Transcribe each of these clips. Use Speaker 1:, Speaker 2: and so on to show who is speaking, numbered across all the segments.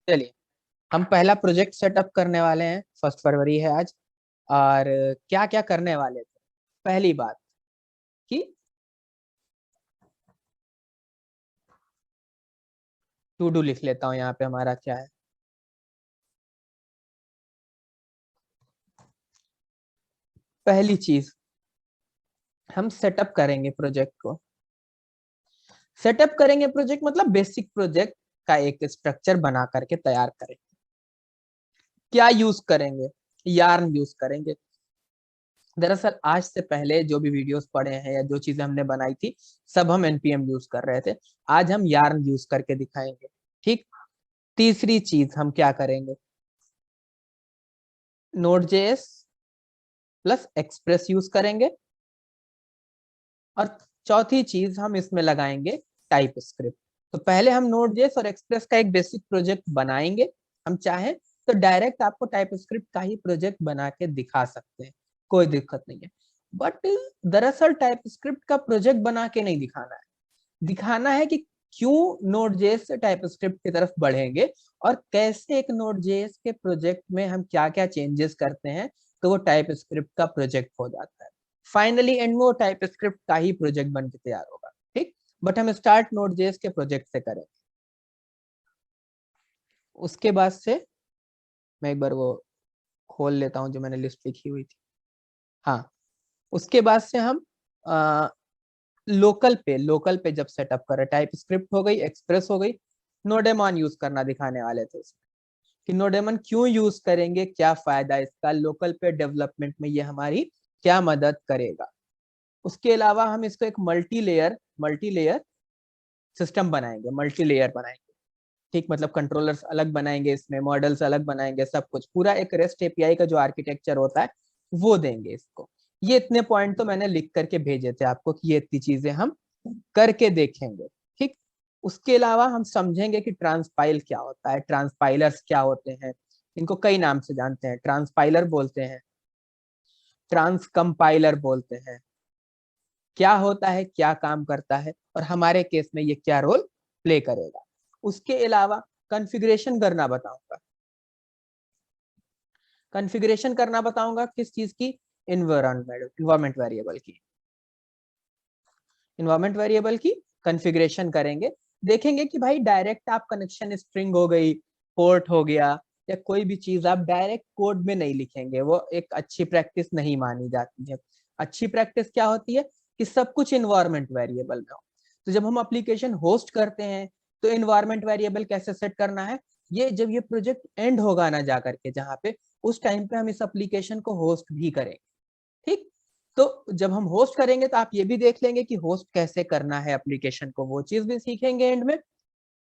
Speaker 1: चलिए, हम पहला प्रोजेक्ट सेटअप करने वाले हैं। 1 फरवरी है आज। और क्या क्या करने वाले थे? पहली बात कि टू डू लिख लेता हूं यहाँ पे हमारा क्या है। पहली चीज, हम सेटअप करेंगे प्रोजेक्ट को। सेटअप करेंगे प्रोजेक्ट मतलब बेसिक प्रोजेक्ट का एक स्ट्रक्चर बना करके तैयार करेंगे। क्या यूज करेंगे? यार्न यूज करेंगे। दरअसल आज से पहले जो भी वीडियोस पढ़े हैं या जो चीजें हमने बनाई थी, सब हम एनपीएम यूज कर रहे थे। आज हम यार्न यूज करके दिखाएंगे। ठीक। तीसरी चीज हम क्या करेंगे? नोड.जेएस प्लस एक्सप्रेस यूज करेंगे। और चौथी चीज हम इसमें लगाएंगे टाइप स्क्रिप्ट। तो पहले हम नोड.जेएस और एक्सप्रेस का एक बेसिक प्रोजेक्ट बनाएंगे। हम चाहें तो डायरेक्ट आपको टाइप स्क्रिप्ट का ही प्रोजेक्ट बना के दिखा सकते हैं, कोई दिक्कत नहीं है। बट दरअसल टाइप स्क्रिप्ट का प्रोजेक्ट बना के नहीं दिखाना है, दिखाना है कि क्यों नोड.जेएस से टाइप स्क्रिप्ट की तरफ बढ़ेंगे और कैसे एक नोड.जेएस के प्रोजेक्ट में हम क्या क्या चेंजेस करते हैं तो वो टाइप स्क्रिप्ट का प्रोजेक्ट हो जाता है। फाइनली एंड में वो टाइप स्क्रिप्ट का ही प्रोजेक्ट बन के तैयार होगा। ठीक। बट हम स्टार्ट नोड.जेएस के प्रोजेक्ट से करें। उसके बाद से मैं एक बार वो खोल लेता हूँ जो मैंने लिस्ट लिखी हुई थी। हाँ, उसके बाद से हम लोकल पे जब सेटअप करें, टाइप स्क्रिप्ट हो गई, एक्सप्रेस हो गई, नोडेमॉन यूज करना दिखाने वाले थे इसमें कि नोडेमॉन क्यों यूज करेंगे, क्या फायदा इसका, लोकल पे डेवलपमेंट में ये हमारी क्या मदद करेगा। उसके अलावा हम इसको एक मल्टी लेयर सिस्टम बनाएंगे, मल्टी लेयर बनाएंगे। ठीक, मतलब कंट्रोलर्स अलग बनाएंगे, इसमें मॉडल्स अलग बनाएंगे, सब कुछ पूरा एक रेस्ट एपीआई का जो आर्किटेक्चर होता है वो देंगे इसको। ये इतने पॉइंट तो मैंने लिख करके भेजे थे आपको कि ये इतनी चीजें हम करके देखेंगे। ठीक। उसके अलावा हम समझेंगे कि ट्रांसपाइल क्या होता है, ट्रांसपाइलर्स क्या होते हैं। इनको कई नाम से जानते हैं, ट्रांसपाइलर बोलते हैं, ट्रांसकंपाइलर बोलते हैं। क्या होता है, क्या काम करता है और हमारे केस में ये क्या रोल प्ले करेगा। उसके अलावा कॉन्फ़िगरेशन करना बताऊंगा। कॉन्फ़िगरेशन करना बताऊंगा किस चीज की? इन्वायरमेंट वेरिएबल की। इन्वायरमेंट वेरिएबल की कॉन्फ़िगरेशन करेंगे। देखेंगे कि भाई डायरेक्ट आप कनेक्शन स्ट्रिंग हो गई, पोर्ट हो गया, या कोई भी चीज आप डायरेक्ट कोड में नहीं लिखेंगे, वो एक अच्छी प्रैक्टिस नहीं मानी जाती है। अच्छी प्रैक्टिस क्या होती है कि सब कुछ इन्वायरमेंट वेरिएबल में हो। तो जब हम एप्लीकेशन होस्ट करते हैं तो इन्वायरमेंट वेरिएबल कैसे सेट करना है, ये जब ये प्रोजेक्ट एंड होगा ना जा करके जहाँ पे, उस टाइम पे हम इस एप्लीकेशन को होस्ट भी करेंगे। ठीक। तो जब हम होस्ट करेंगे तो आप ये भी देख लेंगे कि होस्ट कैसे करना है एप्लीकेशन को, वो चीज भी सीखेंगे एंड में।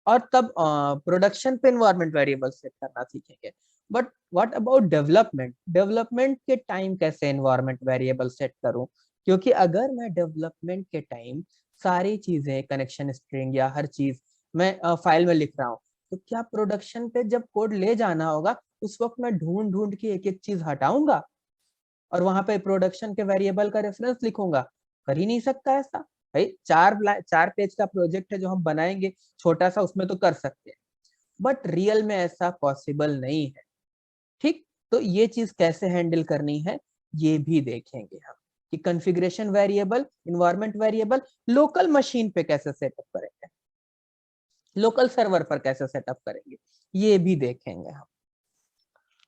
Speaker 1: और तब प्रोडक्शन पे इन्वायरमेंट वेरिएबल सेट करना सीखेंगे। But what about development? Development के टाइम कैसे इन्वायरमेंट वेरिएबल सेट करूं? क्योंकि अगर मैं डेवलपमेंट के टाइम सारी चीजें, कनेक्शन स्ट्रिंग या हर चीज मैं फाइल में लिख रहा हूँ, तो क्या प्रोडक्शन पे जब कोड ले जाना होगा उस वक्त मैं ढूंढ ढूंढ के एक एक चीज हटाऊंगा और वहां पे प्रोडक्शन के वेरिएबल का रेफरेंस लिखूंगा? कर ही नहीं सकता ऐसा। भाई 4 पेज का प्रोजेक्ट है जो हम बनाएंगे छोटा सा, उसमें तो कर सकते हैं, बट रियल में ऐसा पॉसिबल नहीं है। ठीक। तो ये चीज कैसे हैंडल करनी है ये भी देखेंगे हम कि configuration variable, environment variable local machine पे कैसे सेटअप करेंगे, लोकल सर्वर पर कैसे सेटअप करेंगे, ये भी देखेंगे हम।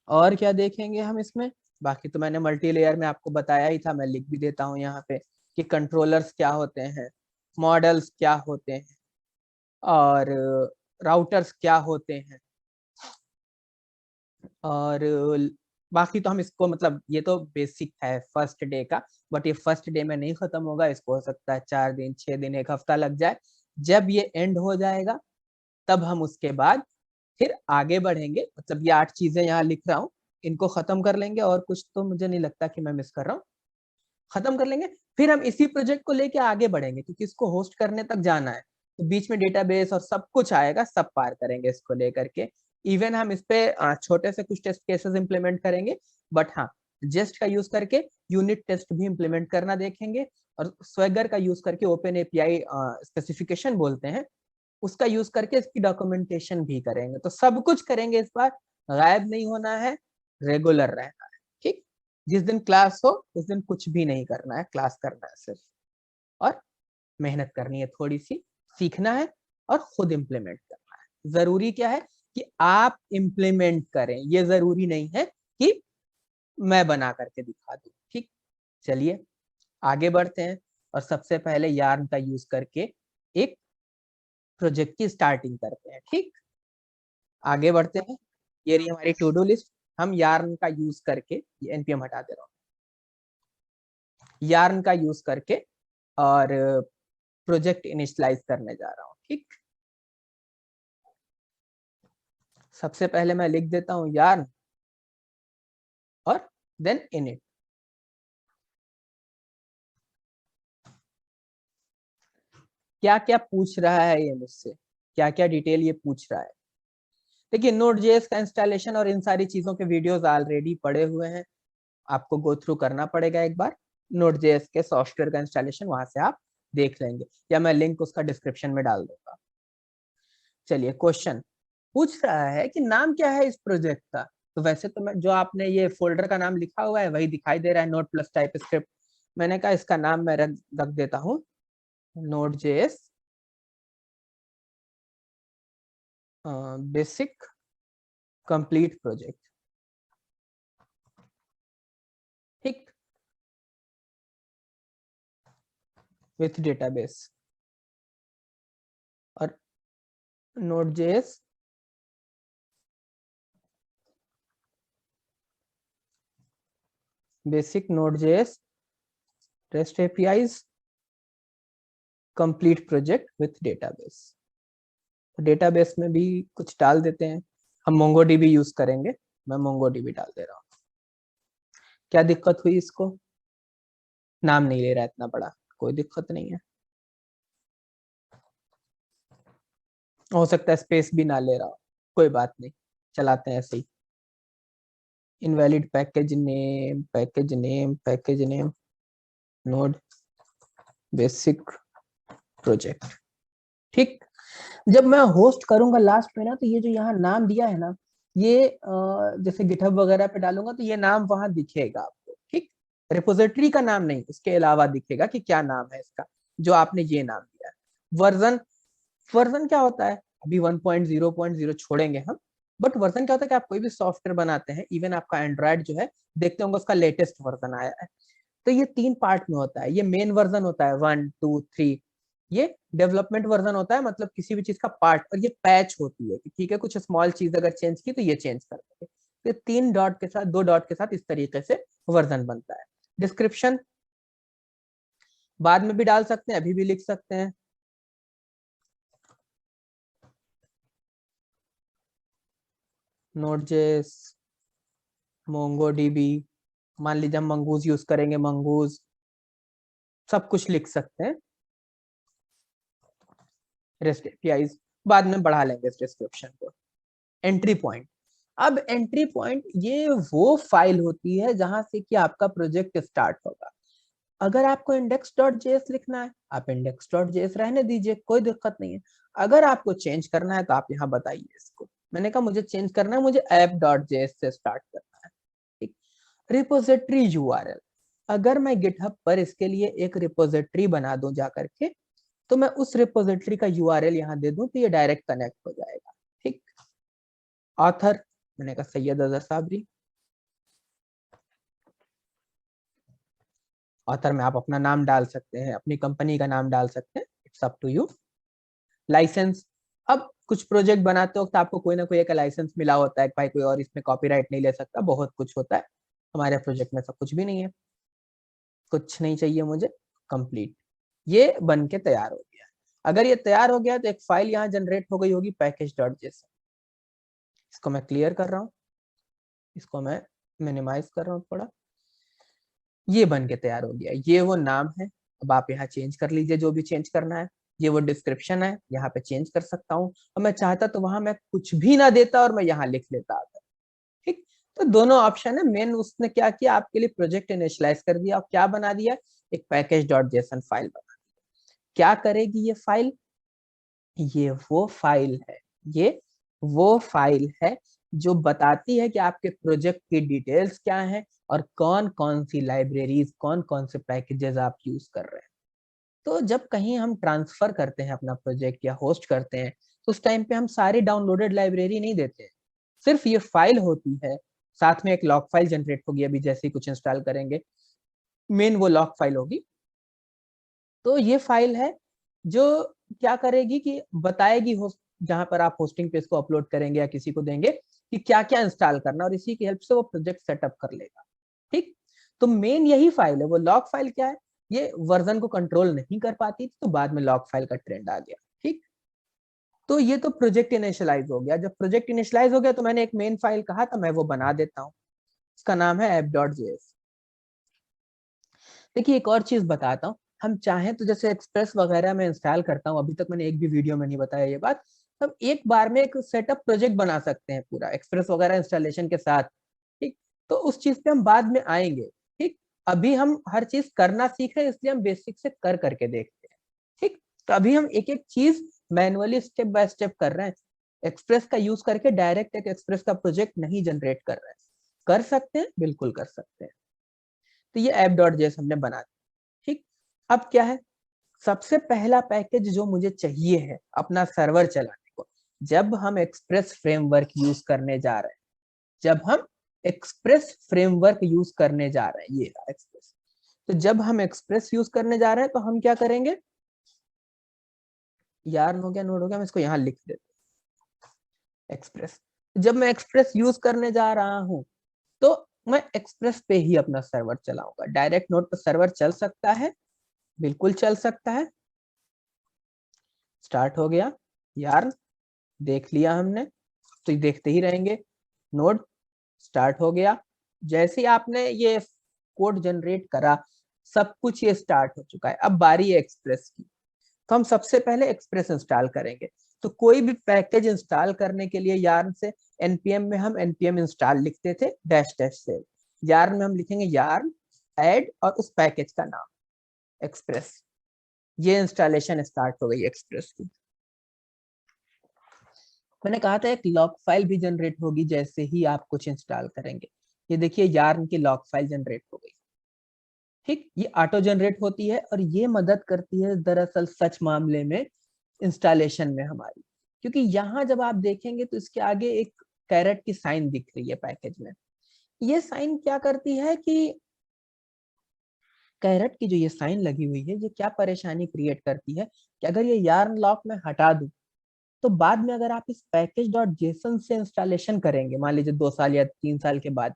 Speaker 1: और क्या देखेंगे हम इसमें? बाकी तो मैंने मल्टी लेयर में आपको बताया ही था, मैं लिख भी देता हूँ यहाँ पे कि कंट्रोलर्स क्या होते हैं, मॉडल्स क्या होते हैं, और राउटर्स क्या होते हैं। और बाकी तो हम इसको, मतलब ये तो बेसिक है फर्स्ट डे का, बट ये फर्स्ट डे में नहीं खत्म होगा, इसको हो सकता है 4 दिन, 6 दिन, एक हफ्ता लग जाए। जब ये एंड हो जाएगा तब हम उसके बाद फिर आगे बढ़ेंगे। मतलब ये 8 चीजें यहाँ लिख रहा हूँ, इनको खत्म कर लेंगे, और कुछ तो मुझे नहीं लगता कि मैं मिस कर रहा हूँ। खत्म कर लेंगे, फिर हम इसी प्रोजेक्ट को लेके आगे बढ़ेंगे क्योंकि इसको होस्ट करने तक जाना है। तो बीच में डेटाबेस और सब कुछ आएगा, सब पार करेंगे इसको लेकर के। इवन हम इस पे छोटे से कुछ टेस्ट केसेस इंप्लीमेंट करेंगे। बट हाँ, जेस्ट का यूज करके यूनिट टेस्ट भी इंप्लीमेंट करना देखेंगे। और स्वेगर का यूज करके ओपन एपीआई स्पेसिफिकेशन बोलते हैं, उसका यूज करके इसकी डॉक्यूमेंटेशन भी करेंगे। तो सब कुछ करेंगे इस बार, गायब नहीं होना है, रेगुलर रहना है। ठीक, जिस दिन क्लास हो उस दिन कुछ भी नहीं करना है, क्लास करना है सिर्फ, और मेहनत करनी है थोड़ी सी, सीखना है और खुद इम्प्लीमेंट करना है। जरूरी क्या है कि आप इम्प्लीमेंट करें, ये जरूरी नहीं है कि मैं बना करके दिखा दूं। ठीक, चलिए आगे बढ़ते हैं और सबसे पहले यार्न का यूज करके एक प्रोजेक्ट की स्टार्टिंग करते हैं। ठीक, आगे बढ़ते हैं। ये रही हमारी टू डू लिस्ट। हम यार्न का यूज करके, ये एनपीएम हटा दे रहा हूँ, यार्न का यूज करके और प्रोजेक्ट इनिशियलाइज करने जा रहा हूँ। ठीक, सबसे पहले मैं लिख देता हूँ यार्न और देन इनिट। क्या क्या पूछ रहा है ये मुझसे, क्या क्या डिटेल ये पूछ रहा है। देखिए Node.js का इंस्टॉलेशन और इन सारी चीजों के वीडियोस ऑलरेडी पड़े हुए हैं, आपको गो थ्रू करना पड़ेगा एक बार। Node.js के सॉफ्टवेयर का इंस्टॉलेशन वहां से आप देख लेंगे, या मैं लिंक उसका डिस्क्रिप्शन में डाल दूंगा। चलिए, क्वेश्चन पूछ रहा है कि नाम क्या है इस प्रोजेक्ट का। तो वैसे तो मैं, जो आपने ये फोल्डर का नाम लिखा हुआ है वही दिखाई दे रहा है, नोड प्लस टाइप स्क्रिप्ट। मैंने कहा इसका नाम मैं रख देता हूँ Node.js बेसिक कंप्लीट प्रोजेक्ट। ठीक, विथ डेटाबेस और Node.js basic Node.js REST APIs complete project with database. Database में भी कुछ डाल देते हैं, हम MongoDB यूज करेंगे, मैं MongoDB डाल दे रहा हूँ। क्या दिक्कत हुई इसको, नाम नहीं ले रहा है इतना बड़ा, कोई दिक्कत नहीं है, हो सकता है स्पेस भी ना ले रहा हो, कोई बात नहीं, चलाते हैं ऐसे ही। Invalid package name, package name, package name node basic project. ठीक, जब मैं होस्ट करूंगा लास्ट में ना, तो ये जो यहाँ नाम दिया है ना, ये जैसे गिटहब वगैरह पे डालूंगा तो ये नाम वहां दिखेगा आपको। ठीक, रिपोजिटरी का नाम नहीं, उसके अलावा दिखेगा कि क्या नाम है इसका, जो आपने ये नाम दिया है। वर्जन, वर्जन क्या होता है, अभी 1.0.0 छोड़ेंगे हम, बट वर्जन क्या होता है कि आप कोई भी सॉफ्टवेयर बनाते हैं, इवन आपका एंड्रॉइड जो है, देखते होंगे उसका लेटेस्ट वर्जन आया है। तो ये 3 पार्ट में होता है, ये मेन वर्जन होता है 1 2 3, ये डेवलपमेंट वर्जन होता है, मतलब किसी भी चीज का पार्ट, और ये पैच होती है कि ठीक है कुछ स्मॉल चीज अगर चेंज की तो ये चेंज कर देंगे। तो 3 डॉट के साथ, 2 डॉट के साथ इस तरीके से वर्जन बनता है। डिस्क्रिप्शन बाद में भी डाल सकते हैं, अभी भी लिख सकते हैं। Node.js MongoDB, मान लीजिए हम मंगूज यूज करेंगे, मंगूज, सब कुछ लिख सकते हैं। रेस्ट एपीआईज बाद में बढ़ा लेंगे इस डिस्क्रिप्शन को। एंट्री पॉइंट, अब एंट्री पॉइंट ये वो फाइल होती है जहां से कि आपका प्रोजेक्ट स्टार्ट होगा। अगर आपको index.js लिखना है, आप index.js रहने दीजिए, कोई दिक्कत नहीं है। अगर आपको चेंज करना है तो आप यहाँ बताइए इसको। मैंने कहा मुझे चेंज करना है, मुझे app.js से स्टार्ट करना है। ठीक, रिपोजिटरी यूआरएल, अगर मैं गिटहब पर इसके लिए एक रिपोजिटरी बना दूं जा करके, तो मैं उस रिपोजिटरी का यूआरएल यहाँ दे दूं तो ये डायरेक्ट कनेक्ट हो जाएगा। ठीक, ऑथर, मैंने कहा सैयद अजहर साबरी। ऑथर में आप अपना नाम डाल सकते हैं, अपनी कंपनी का नाम डाल सकते हैं, it's up to you. Licence, अब कुछ प्रोजेक्ट बनाते वक्त आपको कोई ना कोई एक लाइसेंस मिला होता है, भाई कोई और इसमें कॉपीराइट नहीं ले सकता, बहुत कुछ होता है। हमारे प्रोजेक्ट में सब कुछ भी नहीं है, कुछ नहीं चाहिए मुझे, कंप्लीट। ये बन के तैयार हो गया। अगर ये तैयार हो गया तो एक फाइल यहाँ जनरेट हो गई होगी package.json। इसको मैं क्लियर कर रहा हूँ, इसको मैं मिनिमाइज कर रहा हूँ थोड़ा। ये बन के तैयार हो गया, ये वो नाम है। अब आप यहाँ चेंज कर लीजिए जो भी चेंज करना है। ये वो डिस्क्रिप्शन है, यहाँ पे चेंज कर सकता हूँ, और मैं चाहता तो वहां मैं कुछ भी ना देता और मैं यहाँ लिख लेता आता। ठीक, तो दोनों ऑप्शन है। मेन उसने क्या किया, आपके लिए प्रोजेक्ट इनिशियलाइज कर दिया और क्या बना दिया, एक पैकेज.json फाइल बना दिया। क्या करेगी ये फाइल, ये वो फाइल है, ये वो फाइल है जो बताती है कि आपके प्रोजेक्ट की डिटेल्स क्या हैं और कौन कौन सी लाइब्रेरीज, कौन कौन से पैकेजेस आप यूज कर रहे हैं। तो जब कहीं हम ट्रांसफर करते हैं अपना प्रोजेक्ट या होस्ट करते हैं, तो उस टाइम पे हम सारी डाउनलोडेड लाइब्रेरी नहीं देते हैं, सिर्फ ये फाइल होती है, साथ में एक लॉग फाइल जनरेट होगी, अभी जैसे ही कुछ इंस्टॉल करेंगे मेन वो लॉग फाइल होगी। तो ये फाइल है जो क्या करेगी कि बताएगी होस्ट, जहां पर आप होस्टिंग पे इसको अपलोड करेंगे या किसी को देंगे कि क्या क्या इंस्टॉल करना, और इसी की हेल्प से वो प्रोजेक्ट सेटअप कर लेगा। ठीक, तो मेन यही फाइल है। वो लॉग फाइल क्या है, ये वर्जन को कंट्रोल नहीं कर पाती थी, तो बाद में लॉग फाइल का ट्रेंड आ गया। ठीक, तो ये तो प्रोजेक्ट इनिशियलाइज हो गया। जब प्रोजेक्ट इनिशियलाइज हो गया तो मैंने एक मेन फाइल कहा था, मैं वो बना देता हूँ, इसका नाम है app.js। देखिए एक और चीज बताता हूँ, हम चाहें तो जैसे एक्सप्रेस वगैरह में इंस्टॉल करता हूँ, अभी तक मैंने एक भी वीडियो में नहीं बताया ये बात, तब एक बार में एक सेटअप प्रोजेक्ट बना सकते हैं पूरा एक्सप्रेस वगैरह इंस्टॉलेशन के साथ। ठीक, तो उस चीज पे हम बाद में आएंगे। ठीक, अभी हम हर चीज करना सीख रहे हैं, इसलिए हम बेसिक से कर करके देखते हैं। ठीक, तो अभी हम एक एक चीज मैनुअली स्टेप बाय स्टेप कर रहे हैं, एक्सप्रेस का यूज करके डायरेक्ट एक एक्सप्रेस का प्रोजेक्ट नहीं जनरेट कर रहे हैं। कर सकते हैं, बिल्कुल कर सकते हैं। तो ये app.js हमने बना दिया। ठीक, अब क्या है, सबसे पहला पैकेज जो मुझे चाहिए है अपना सर्वर चलाने को, जब हम एक्सप्रेस फ्रेमवर्क यूज करने जा रहे हैं, जब हम एक्सप्रेस फ्रेमवर्क यूज करने जा रहे हैं, ये एक्सप्रेस, तो जब हम एक्सप्रेस यूज करने जा रहे हैं तो हम क्या करेंगे, यार हो गया, नोड हो गया, मैं इसको यहाँ लिख देता हूँ एक्सप्रेस। जब मैं एक्सप्रेस यूज करने जा रहा हूँ तो मैं एक्सप्रेस पे ही अपना सर्वर चलाऊंगा। डायरेक्ट नोड पर सर्वर चल सकता है, बिल्कुल चल सकता है। स्टार्ट हो गया, यार देख लिया हमने, तो देखते ही रहेंगे। नोड स्टार्ट हो गया, जैसे ही आपने ये कोड जनरेट करा, सब कुछ ये स्टार्ट हो चुका है। अब बारी है एक्सप्रेस की, तो हम सबसे पहले एक्सप्रेस इंस्टॉल करेंगे। तो कोई भी पैकेज इंस्टॉल करने के लिए यार्न से npm में हम npm इंस्टॉल लिखते थे डैश डैश से, यार्न में हम लिखेंगे यार्न ऐड और उस पैकेज का नाम एक्सप्रेस। ये इंस्टॉलेशन स्टार्ट हो गई एक्सप्रेस की। मैंने कहा था एक लॉग फाइल भी जनरेट होगी जैसे ही आप कुछ इंस्टॉल करेंगे। ये देखिए यार्न की लॉग फाइल जनरेट हो गई। ठीक, ये ऑटो जनरेट होती है और ये मदद करती है दरअसल सच मामले में इंस्टॉलेशन में हमारी, क्योंकि यहाँ जब आप देखेंगे तो इसके आगे एक कैरेट की साइन दिख रही है पैकेज में। ये साइन क्या करती है कि कैरेट की जो ये साइन लगी हुई है, ये क्या परेशानी क्रिएट करती है कि अगर ये यार्न लॉक में हटा दूं, तो बाद में अगर आप इस पैकेज डॉट जेसन से इंस्टॉलेशन करेंगे, मान लीजिए 2 साल या 3 साल के बाद,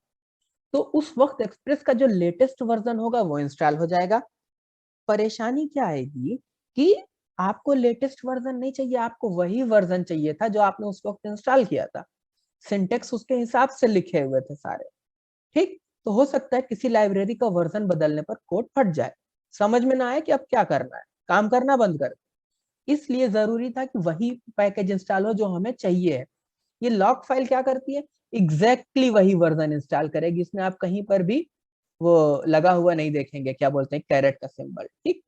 Speaker 1: तो उस वक्त एक्सप्रेस का जो लेटेस्ट वर्जन होगा वो इंस्टॉल हो जाएगा। परेशानी क्या आएगी कि आपको लेटेस्ट वर्जन नहीं चाहिए, आपको वही वर्जन चाहिए था जो आपने उस वक्त इंस्टॉल किया था, सिंटेक्स उसके हिसाब से लिखे हुए थे सारे। ठीक, तो हो सकता है किसी लाइब्रेरी का वर्जन बदलने पर कोड फट जाए, समझ में ना आए कि अब क्या करना है, काम करना बंद कर। इसलिए जरूरी था कि वही पैकेज इंस्टॉल हो जो हमें चाहिए है। ये लॉग फाइल क्या करती है, एग्जैक्टली वही वर्जन इंस्टॉल करेगी, इसमें आप कहीं पर भी वो लगा हुआ नहीं देखेंगे, क्या बोलते हैं, कैरेट का सिंबल। ठीक,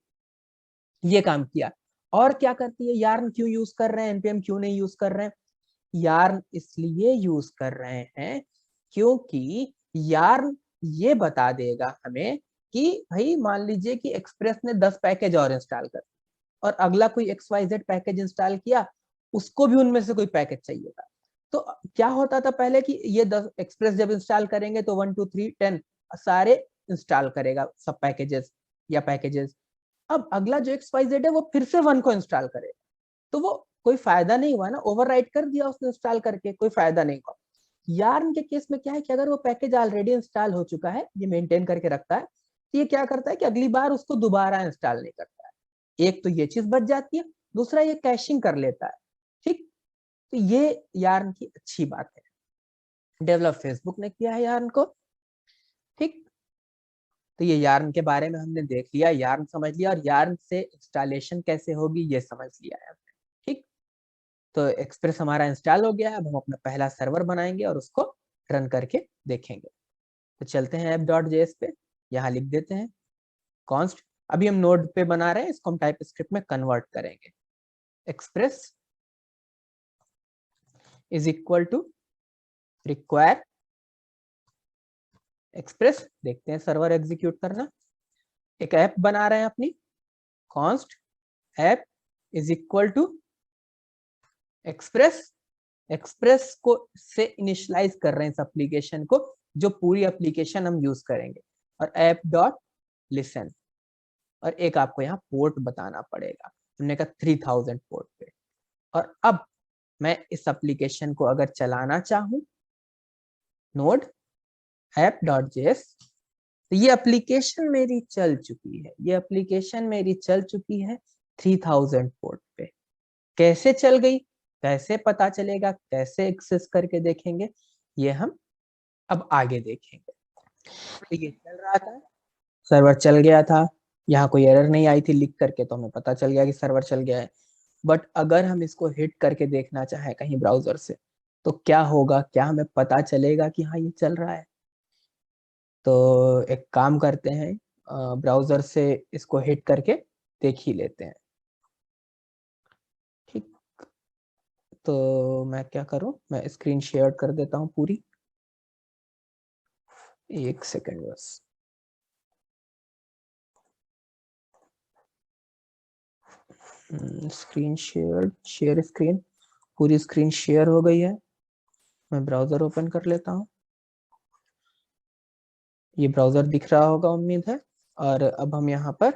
Speaker 1: ये काम किया। और क्या करती है, यार्न क्यों यूज कर रहे हैं, एनपीएम क्यों नहीं यूज कर रहे हैं, यार्न इसलिए यूज कर रहे हैं क्योंकि यार्न ये बता देगा हमें कि भाई मान लीजिए कि एक्सप्रेस ने 10 पैकेज और इंस्टॉल कर, और अगला कोई XYZ पैकेज इंस्टॉल किया, उसको भी उनमें से कोई पैकेज चाहिए था। तो क्या होता था पहले कि ये 10 एक्सप्रेस जब इंस्टॉल करेंगे तो 1 2 3 10 सारे इंस्टॉल करेगा सब पैकेजेस या पैकेजेस। अब अगला जो XYZ है वो फिर से 1 को इंस्टॉल करेगा, तो वो कोई फायदा नहीं हुआ ना, ओवरराइट कर दिया उसने इंस्टॉल करके, कोई फायदा नहीं हुआ। यार्न के केस में क्या है कि अगर वो पैकेज ऑलरेडी इंस्टॉल हो चुका है, ये मेंटेन करके रखता है, तो ये क्या करता है कि अगली बार उसको दोबारा इंस्टॉल नहीं करता है। एक तो ये चीज बच जाती है, दूसरा ये कैशिंग कर लेता है। ठीक, तो ये यार्न की अच्छी बात है, डेवलप फेसबुक ने किया है यार्न को। ठीक, तो ये यार्न के बारे में हमने देख लिया, यार्न समझ लिया, और यार्न से इंस्टॉलेशन कैसे होगी ये समझ लिया है हमने। ठीक, तो एक्सप्रेस हमारा इंस्टॉल हो गया, अब हम अपना पहला सर्वर बनाएंगे और उसको रन करके देखेंगे। तो चलते हैं app.js पे, यहाँ लिख देते हैं कॉन्स्ट, अभी हम नोड पे बना रहे हैं, इसको हम टाइप स्क्रिप्ट में कन्वर्ट करेंगे, express is equal to require express, देखते हैं सर्वर एग्जीक्यूट करना। एक ऐप बना रहे हैं अपनी, const app is equal to express, express को से इनिशियलाइज कर रहे हैं इस एप्लीकेशन को, जो पूरी एप्लीकेशन हम यूज करेंगे, और ऐप डॉट लिसन, और एक आपको यहाँ पोर्ट बताना पड़ेगा, हमने कहा 3000 पोर्ट पे। और अब मैं इस एप्लीकेशन को अगर चलाना चाहूं, नोड ऐप डॉट जेएस, तो ये एप्लीकेशन मेरी चल चुकी है, ये एप्लीकेशन मेरी चल चुकी है 3000 पोर्ट पे। कैसे चल गई, कैसे पता चलेगा, कैसे एक्सेस करके देखेंगे, ये हम अब आगे देखेंगे। तो ये चल रहा था, सर्वर चल गया था, यहाँ कोई एरर नहीं आई थी लिख करके, तो हमें पता चल गया कि सर्वर चल गया है। बट अगर हम इसको हिट करके देखना चाहें कहीं ब्राउजर से, तो क्या होगा, क्या हमें पता चलेगा कि हाँ ये चल रहा है? तो एक काम करते हैं, ब्राउजर से इसको हिट करके देख ही लेते हैं। ठीक, तो मैं क्या करूं, मैं स्क्रीन शेयर कर देता हूं पूरी, एक सेकेंड बस। स्क्रीन शेयर स्क्रीन, पूरी स्क्रीन शेयर हो गई है। मैं ब्राउजर ओपन कर लेता हूँ, ये ब्राउजर दिख रहा होगा उम्मीद है। और अब हम यहाँ पर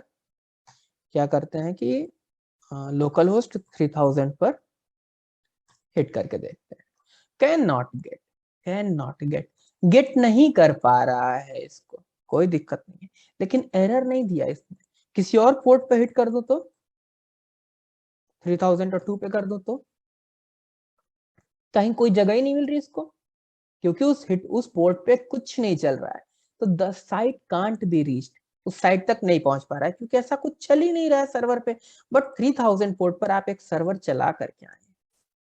Speaker 1: क्या करते हैं कि लोकल होस्ट 3000 पर हिट करके देखते हैं। Can not get, can not get, get नहीं कर पा रहा है इसको, कोई दिक्कत नहीं है, लेकिन एरर नहीं दिया इसने। किसी और पोर्ट पे हिट कर दो तो, 3002 पे कर दो तो, कहीं कोई जगह ही नहीं मिल रही इसको, क्योंकि उस पोर्ट पे कुछ नहीं चल रहा है। तो the site can't be reached, उस साइट तक नहीं पहुंच पा रहा है, क्योंकि ऐसा कुछ चल ही नहीं रहा है सर्वर पे। बट 3000 पोर्ट पर आप एक सर्वर चला करके आए,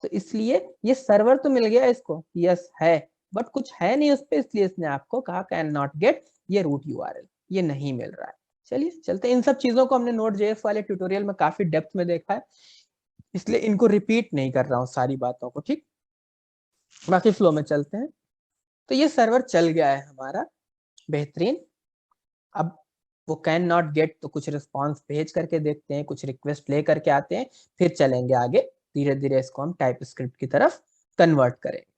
Speaker 1: तो इसलिए ये सर्वर तो मिल गया इसको, यस है, बट कुछ है नहीं उस पे, इसलिए इसने आपको कहा कैन नॉट गेट ये रूट यूआरएल, ये नहीं मिल रहा है। चलिए चलते हैं, इन सब चीजों को हमने नोड.जेएस वाले ट्यूटोरियल में काफी डेप्थ में देखा है, इसलिए इनको रिपीट नहीं कर रहा हूँ सारी बातों को। ठीक, बाकी फ्लो में चलते हैं। तो ये सर्वर चल गया है हमारा, बेहतरीन। अब वो कैन नॉट गेट, तो कुछ रिस्पॉन्स भेज करके देखते हैं, कुछ रिक्वेस्ट ले करके आते हैं, फिर चलेंगे आगे, धीरे धीरे इसको हम टाइप स्क्रिप्ट की तरफ कन्वर्ट करेंगे।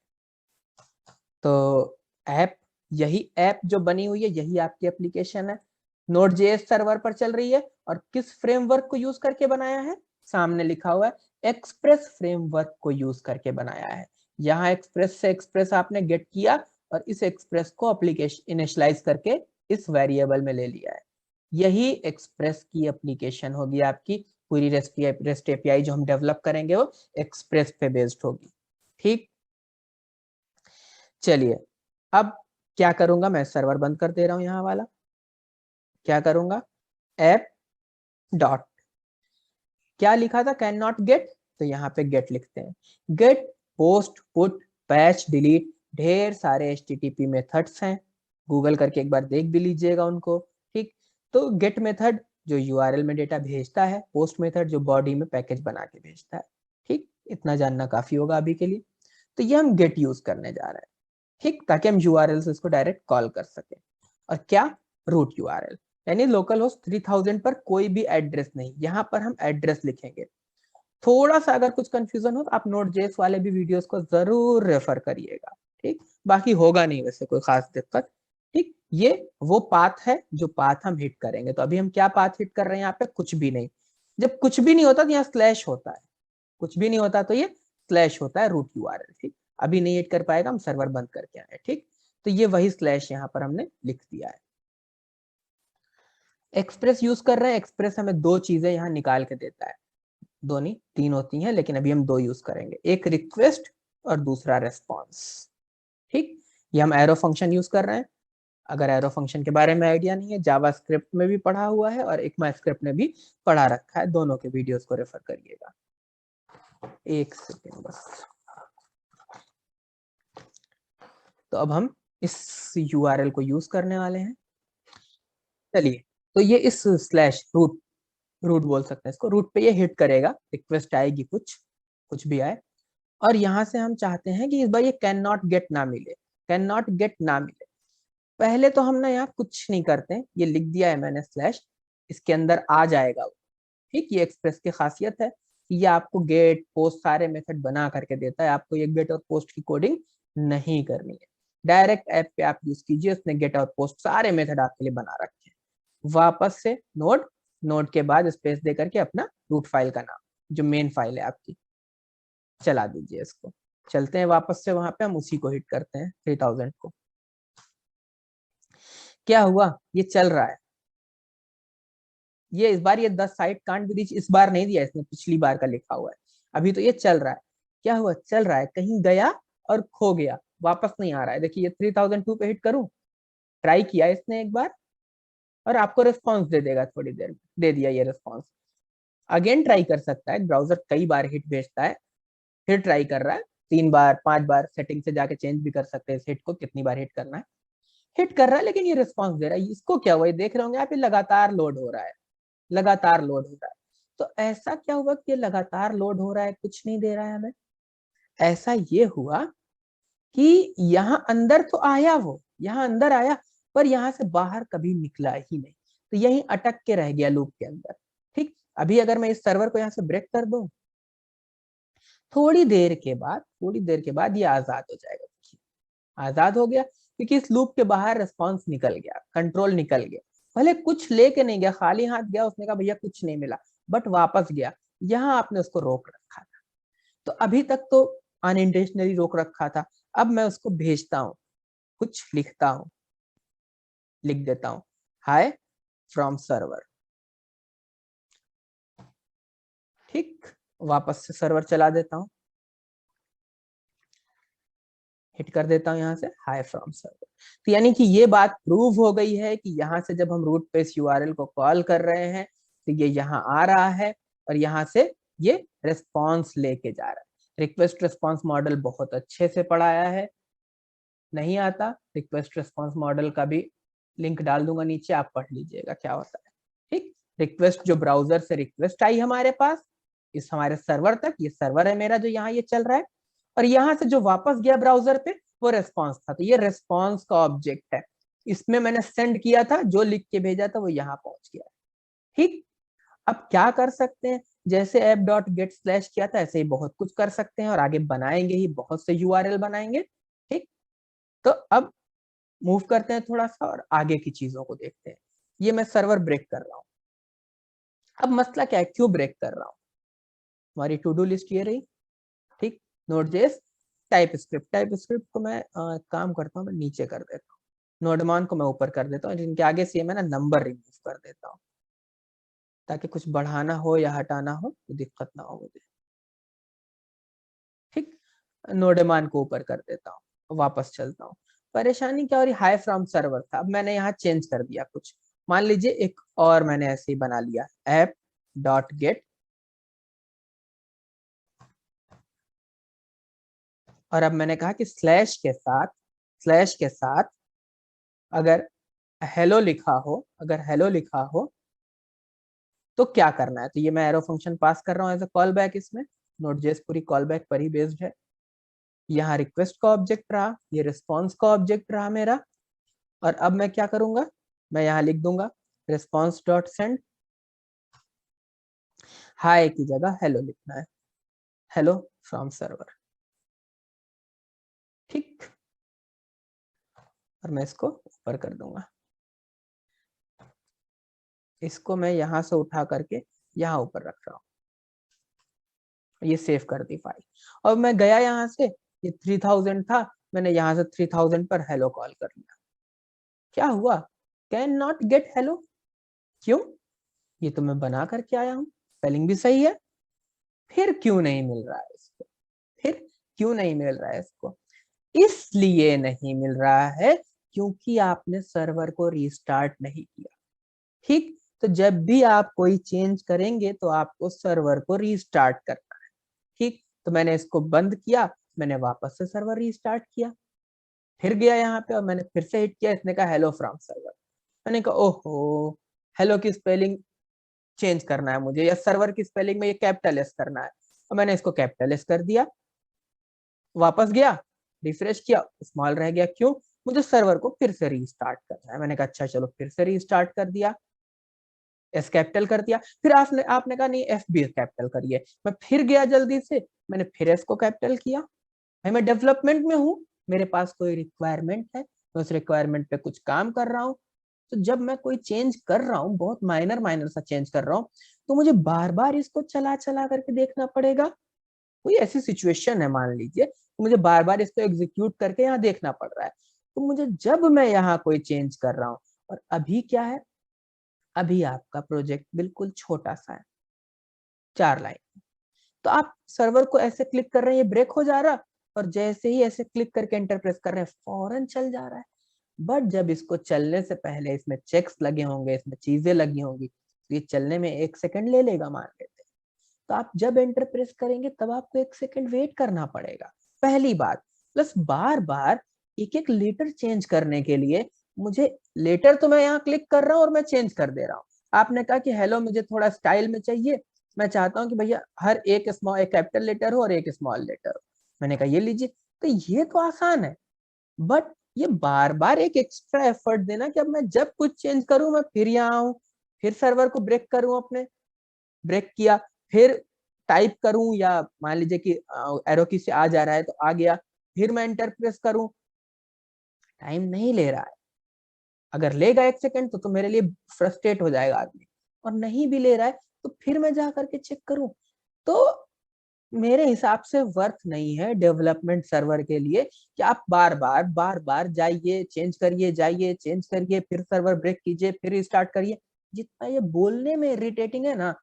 Speaker 1: तो ऐप, यही ऐप जो बनी हुई है, यही आपकी एप्लीकेशन है, नोड.जेएस सर्वर पर चल रही है, और किस फ्रेमवर्क को यूज करके बनाया है, सामने लिखा हुआ है एक्सप्रेस फ्रेमवर्क को यूज करके बनाया है। यहाँ एक्सप्रेस से एक्सप्रेस आपने गेट किया, और इस एक्सप्रेस को एप्लीकेशन इनिशियलाइज करके इस वेरिएबल में ले लिया है। यही एक्सप्रेस की एप्लीकेशन होगी आपकी, पूरी रेस्ट एपीआई जो हम डेवलप करेंगे वो एक्सप्रेस पे बेस्ड होगी। ठीक, चलिए अब क्या करूंगा, मैं सर्वर बंद कर दे रहा हूं यहाँ वाला। क्या करूंगा, ऐप डॉट, क्या लिखा था, कैन नॉट गेट, तो यहाँ पे गेट लिखते हैं। Get, post, put, patch, delete, ढेर सारे HTTP मेथड्स हैं, गूगल करके एक बार देख भी लीजिएगा उनको। ठीक, तो गेट मेथड जो URL में डेटा भेजता है, पोस्ट मेथड जो बॉडी में पैकेज बना के भेजता है। ठीक, इतना जानना काफी होगा अभी के लिए। तो ये हम गेट यूज करने जा रहे हैं, ठीक, ताकि हम URL से इसको डायरेक्ट कॉल कर सके। और क्या, रूट URL, यानी लोकल होस्ट 3000 पर कोई भी एड्रेस नहीं, यहाँ पर हम एड्रेस लिखेंगे। थोड़ा सा अगर कुछ कंफ्यूजन हो तो आप नोड.जेएस वाले भी वीडियोस को जरूर रेफर करिएगा। ठीक, बाकी होगा नहीं वैसे कोई खास दिक्कत। ठीक, ये वो पाथ है जो पाथ हम हिट करेंगे। तो अभी हम क्या पाथ हिट कर रहे हैं, यहाँ पे कुछ भी नहीं। जब कुछ भी नहीं होता तो यहाँ स्लैश होता है, कुछ भी नहीं होता तो ये स्लैश होता है, रूट URL। ठीक, अभी नहीं हिट कर पाएगा, हम सर्वर बंद करके आए। ठीक, तो ये वही स्लैश यहाँ पर हमने लिख दिया है। एक्सप्रेस यूज कर रहे हैं, एक्सप्रेस हमें दो चीजें यहाँ निकाल के देता है, दो नहीं तीन होती हैं, लेकिन अभी हम दो यूज करेंगे, एक रिक्वेस्ट और दूसरा रेस्पॉन्स। ठीक, ये हम एरो फंक्शन यूज कर रहे हैं। अगर एरो फंक्शन के बारे में आइडिया नहीं है, जावा स्क्रिप्ट में भी पढ़ा हुआ है और ECMA स्क्रिप्ट में भी पढ़ा रखा है, दोनों के वीडियोस को रेफर करिएगा। एक सेकेंड बस। तो अब हम इस URL को यूज करने वाले हैं। चलिए, तो ये इस स्लैश रूट, रूट बोल सकते हैं इसको, रूट पे ये हिट करेगा, रिक्वेस्ट आएगी कुछ, कुछ भी आए, और यहाँ से हम चाहते हैं कि इस बार ये कैन नॉट गेट ना मिले, कैन नॉट गेट ना मिले। पहले तो हम ना यहाँ कुछ नहीं करते, ये लिख दिया है मैंने स्लैश, इसके अंदर आ जाएगा वो। ठीक, ये एक्सप्रेस की खासियत है कि ये आपको गेट पोस्ट सारे मेथड बना करके देता है, आपको ये गेट और पोस्ट की कोडिंग नहीं करनी है। डायरेक्ट ऐप पे आप यूज कीजिए, उसने गेट और पोस्ट सारे मेथड आपके लिए बना रखे हैं। वापस से नोड, नोड के बाद स्पेस दे करके अपना रूट फाइल का नाम, जो मेन फाइल है आपकी, चला दीजिए इसको। चलते हैं वापस से वहां पे, हम उसी को हिट करते हैं 3000 को। क्या हुआ, ये चल रहा है। ये इस बार ये 10 साइट कांट बी रीच इस बार नहीं दिया इसने, पिछली बार का लिखा हुआ है। अभी तो ये चल रहा है। क्या हुआ, चल रहा है, कहीं गया और खो गया, वापस नहीं आ रहा है। देखिए ये 3002 पे हिट करूं, ट्राई किया इसने एक बार और आपको रिस्पॉन्स दे देगा थोड़ी देर में, दे दिया ये रिस्पॉन्स। अगेन ट्राई कर सकता है, ब्राउजर कई बार हिट भेजता है, फिर ट्राई कर रहा है 3 बार 5 बार, सेटिंग से जाके चेंज भी कर सकते हैं इस हिट को, कितनी बार हिट करना है। हिट कर रहा है लेकिन ये रिस्पॉन्स दे रहा है, इसको क्या हुआ, ये देख रहे होंगे आप, ये लगातार लोड हो रहा है, लगातार लोड हो रहा है। तो ऐसा क्या हुआ कि ये लगातार लोड हो रहा है, कुछ नहीं दे रहा है हमें। ऐसा ये हुआ कि यहाँ अंदर तो आया, वो यहाँ अंदर आया, पर यहाँ से बाहर कभी निकला ही नहीं, तो यही अटक के रह गया लूप के अंदर। ठीक, अभी अगर मैं इस सर्वर को यहाँ से ब्रेक कर दूं, थोड़ी देर के बाद, थोड़ी देर के बाद ये आजाद हो जाएगा। देखिए आजाद हो गया, क्योंकि इस लूप के बाहर रिस्पॉन्स निकल गया, कंट्रोल निकल गया। भले कुछ लेके नहीं गया, खाली हाथ गया, उसने कहा भैया कुछ नहीं मिला, बट वापस गया। यहाँ आपने उसको रोक रखा था, तो अभी तक तो अनइंटेंशनली रोक रखा था। अब मैं उसको भेजता हूँ, कुछ लिखता हूँ, लिख देता हूँ हाय फ्रॉम सर्वर। ठीक, वापस से सर्वर चला देता हूँ, हिट कर देता हूँ यहाँ से हाय फ्रॉम सर्वर। तो यानी कि ये बात प्रूव हो गई है कि यहाँ से जब हम रूट पे इस यूआरएल को कॉल कर रहे हैं, तो ये यहाँ आ रहा है और यहाँ से ये रिस्पॉन्स लेके जा रहा है। रिक्वेस्ट रिस्पॉन्स मॉडल बहुत अच्छे से पढ़ाया है, नहीं आता रिक्वेस्ट रिस्पॉन्स मॉडल का भी लिंक डाल दूंगा नीचे, आप पढ़ लीजिएगा क्या होता है। ठीक, रिक्वेस्ट जो ब्राउजर से रिक्वेस्ट आई हमारे पास इस हमारे सर्वर तक, ये सर्वर है मेरा जो यहाँ ये चल रहा है, और यहाँ से जो वापस गया ब्राउजर पे वो रेस्पॉन्स था, तो ये रेस्पॉन्स का ऑब्जेक्ट है। इसमें मैंने सेंड किया था, जो लिख के भेजा था वो यहाँ पहुंच गया। ठीक, अब क्या कर सकते हैं, जैसे ऐप डॉट गेट स्लैश किया था ऐसे ही बहुत कुछ कर सकते हैं, और आगे बनाएंगे ही, बहुत से यूआरएल बनाएंगे। ठीक, तो अब मूव करते हैं थोड़ा सा और आगे की चीजों को देखते हैं। ये मैं सर्वर ब्रेक कर रहा हूँ। अब मसला क्या है, क्यों ब्रेक कर रहा हूँ, हमारी टू डू लिस्ट ये रही। ठीक, नोड.जेएस टाइप स्क्रिप्ट, टाइप स्क्रिप्ट को मैं काम करता हूँ, मैं नीचे कर देता हूँ, नोडमान को मैं ऊपर कर देता हूँ, जिनके आगे से मैं ना नंबर रिमूव कर देता हूँ, ताकि कुछ बढ़ाना हो या हटाना हो तो दिक्कत ना हो मुझे। ठीक, नोडमान को ऊपर कर देता हूँ, वापस चलता हूँ। परेशानी क्या हो रही, हाई फ्रॉम सर्वर था, अब मैंने यहाँ चेंज कर दिया कुछ, मान लीजिए एक और मैंने ऐसे ही बना लिया ऐप डॉट गेट, और अब मैंने कहा कि स्लैश के साथ, स्लैश के साथ अगर हेलो लिखा हो, अगर हेलो लिखा हो तो क्या करना है। तो ये मैं एरो फंक्शन पास कर रहा हूँ एज अ कॉल बैक, इसमें नोड.जेएस पूरी कॉल बैक पर ही बेस्ड है। यहाँ रिक्वेस्ट का ऑब्जेक्ट रहा, ये रिस्पॉन्स का ऑब्जेक्ट रहा मेरा, और अब मैं क्या करूंगा, मैं यहाँ लिख दूंगा रिस्पॉन्स डॉट सेंड, हाय की जगह हेलो लिखना है, हेलो फ्रॉम सर्वर। ठीक, और मैं इसको ऊपर कर दूंगा, इसको मैं यहाँ से उठा करके यहाँ ऊपर रख रहा हूँ, ये सेव कर दी फाइल। और मैं गया यहाँ से, ये 3000 था, मैंने यहाँ से 3000 पर हेलो कॉल कर लिया। क्या हुआ, कैन नॉट गेट हेलो, क्यों, ये तो मैं बना करके आया हूँ, स्पेलिंग भी सही है, फिर क्यों नहीं मिल रहा है इसको, फिर क्यों नहीं मिल रहा है इसको। इसलिए नहीं मिल रहा है क्योंकि आपने सर्वर को रीस्टार्ट नहीं किया। ठीक, तो जब भी आप कोई चेंज करेंगे तो आपको सर्वर को रीस्टार्ट करना है। ठीक, तो मैंने इसको बंद किया, मैंने वापस से सर्वर रीस्टार्ट किया, फिर गया यहाँ पे और मैंने फिर से हिट किया, इसने कहा हेलो फ्रॉम सर्वर। मैंने कहा ओहो, हेलो की स्पेलिंग चेंज करना है मुझे, या सर्वर की स्पेलिंग में ये कैपिटल एस करना है, और मैंने इसको कैपिटल एस कर दिया। वापस गया, रिफ्रेश किया, स्मॉल रह गया, क्यों? मुझे सर्वर को फिर से रीस्टार्ट करना है। मैंने कहा अच्छा चलो फिर से रीस्टार्ट कर दिया, एस कैपिटल कर दिया। फिर आपने कहा नहीं एफ भी कैपिटल करिए, मैं फिर गया जल्दी से, मैंने फिर एस को कैपिटल किया। भाई मैं डेवलपमेंट में हूँ, मेरे पास कोई रिक्वायरमेंट है, मैं उस रिक्वायरमेंट पे कुछ काम कर रहा हूँ। तो जब मैं कोई चेंज कर रहा हूँ, बहुत माइनर माइनर सा चेंज कर रहा हूँ, तो मुझे बार बार इसको चला चला करके देखना पड़ेगा। कोई ऐसी सिचुएशन है मान लीजिए, तो मुझे बार बार इसको एग्जीक्यूट करके यहाँ देखना पड़ रहा है। तो मुझे जब मैं यहाँ कोई चेंज कर रहा हूँ, और अभी क्या है, अभी आपका प्रोजेक्ट बिल्कुल छोटा सा है, 4 लाइन, तो आप सर्वर को ऐसे क्लिक कर रहे हैं, ये ब्रेक हो जा रहा, और जैसे ही ऐसे क्लिक करके एंटर प्रेस कर रहे हैं, फौरन चल जा रहा है। बट जब इसको चलने से पहले इसमें चेक्स लगे होंगे, इसमें चीजें लगी होंगी, तो ये चलने में 1 सेकंड ले लेगा मान लेते हैं। तो आप जब एंटर प्रेस करेंगे तब आपको 1 सेकंड वेट करना पड़ेगा, पहली बात। प्लस बार बार एक एक लेटर चेंज करने के लिए मुझे, लेटर तो मैं यहाँ क्लिक कर रहा हूँ और मैं चेंज कर दे रहा हूँ। आपने कहा कि हेलो मुझे थोड़ा स्टाइल में चाहिए, मैं चाहता हूँ कि भैया हर एक स्मॉल, एक कैपिटल लेटर हो और एक स्मॉल लेटर हो। मैंने कहा ये लीजिए, तो ये तो आसान है। बट ये बार बार एक एक्स्ट्रा एफर्ट देना कि अब मैं जब कुछ चेंज करूं मैं फिर यहाँ आऊं, फिर सर्वर को ब्रेक करूं, अपने ब्रेक किया, फिर टाइप करूं, या मान लीजिए कि एरो की से आ जा रहा है तो आ गया, फिर मैं एंटर प्रेस करूं। टाइम नहीं ले रहा है। अगर लेगा 1 सेकंड तो मेरे लिए फ्रस्ट्रेट हो जाएगा आदमी, और नहीं भी ले रहा है तो फिर मैं जा करके चेक करूं। तो मेरे हिसाब से वर्थ नहीं है डेवलपमेंट सर्वर के लिए कि आप बार बार जाइए, चेंज करिए, जाइए चेंज करिए, फिर सर्वर ब्रेक कीजिए, फिर स्टार्ट करिए। जितना ये बोलने में इरिटेटिंग है ना,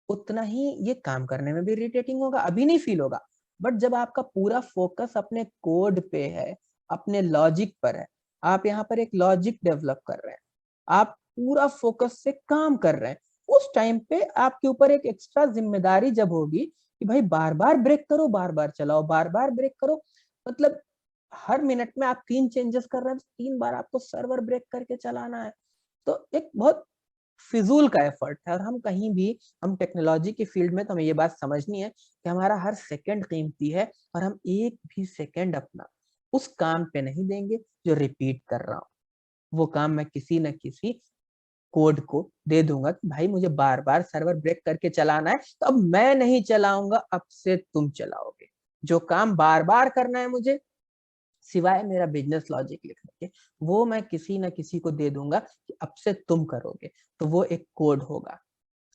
Speaker 1: उतना ही ये काम करने में भी इरिटेटिंग होगा। अभी नहीं फील होगा, बट जब आपका पूरा फोकस अपने कोड पे है, अपने लॉजिक पर है, आप यहाँ पर एक लॉजिक डेवलप कर रहे हैं, आप पूरा फोकस से काम कर रहे हैं, उस टाइम पे आपके ऊपर एक एक्स्ट्रा जिम्मेदारी जब होगी कि भाई बार बार ब्रेक करो, बार बार चलाओ, बार बार ब्रेक करो, मतलब हर मिनट में आप 3 चेंजेस कर रहे हैं, 3 बार आपको सर्वर ब्रेक करके चलाना है। तो एक बहुत फिजूल का एफर्ट है। और हम कहीं भी, हम टेक्नोलॉजी की फील्ड में, तो हमें ये बात समझनी है कि हमारा हर सेकंड कीमती है, और हम एक भी सेकंड अपना उस काम पे नहीं देंगे जो रिपीट कर रहा हूँ। वो काम मैं किसी न किसी कोड को दे दूंगा कि भाई मुझे बार बार सर्वर ब्रेक करके चलाना है, तो अब मैं नहीं चलाऊंगा, अब से तुम चलाओगे। जो काम बार बार करना है मुझे, सिवाय मेरा बिजनेस लॉजिक लिखने के, वो मैं किसी ना किसी को दे दूंगा कि अब से तुम करोगे। तो वो एक कोड होगा।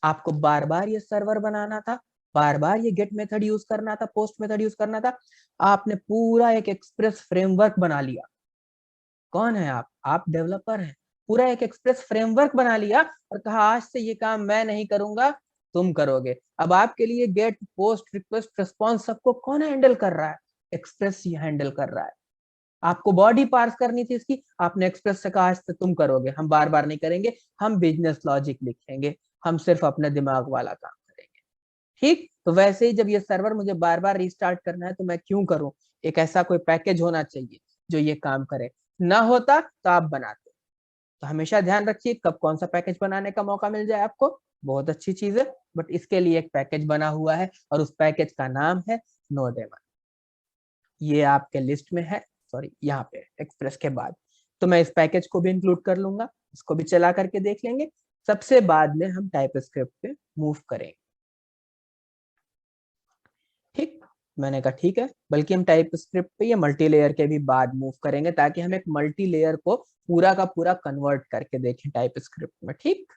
Speaker 1: आपको बार बार ये सर्वर बनाना था, बार बार ये गेट मेथड यूज करना था, पोस्ट मेथड यूज करना था, आपने पूरा एक एक्सप्रेस फ्रेमवर्क बना लिया। कौन है आप डेवलपर हैं। पूरा एक एक्सप्रेस फ्रेमवर्क बना लिया और कहा आज से ये काम मैं नहीं करूंगा, तुम करोगे। अब आपके लिए गेट, पोस्ट, रिक्वेस्ट, रिस्पॉन्स सबको कौन हैंडल कर रहा है? एक्सप्रेस ही हैंडल कर रहा है। आपको बॉडी पार्स करनी थी इसकी, आपने एक्सप्रेस से कहा आज से तुम करोगे, हम बार बार नहीं करेंगे, हम बिजनेस लॉजिक लिखेंगे, हम सिर्फ अपने दिमाग वाला काम करेंगे। ठीक, तो वैसे ही जब ये सर्वर मुझे बार बार रिस्टार्ट करना है तो मैं क्यों करूं? एक ऐसा कोई पैकेज होना चाहिए जो ये काम करे। ना होता तो आप बनाते। तो हमेशा ध्यान रखिए कब कौन सा पैकेज बनाने का मौका मिल जाए आपको, बहुत अच्छी चीज है, बट इसके लिए एक पैकेज बना हुआ है और उस पैकेज का नाम है नोडेमन। ये आपके लिस्ट में है, सॉरी यहाँ पे एक्सप्रेस के बाद। तो मैं इस पैकेज को भी इंक्लूड कर लूंगा, इसको भी चला करके देख लेंगे। सबसे बाद में हम टाइप स्क्रिप्ट पे मूव करेंगे। ठीक, मैंने कहा ठीक है, बल्कि हम टाइप स्क्रिप्ट पे या मल्टी लेयर के भी बाद मूव करेंगे, ताकि हम एक मल्टी लेयर को पूरा का पूरा कन्वर्ट करके देखें टाइप स्क्रिप्ट में। ठीक,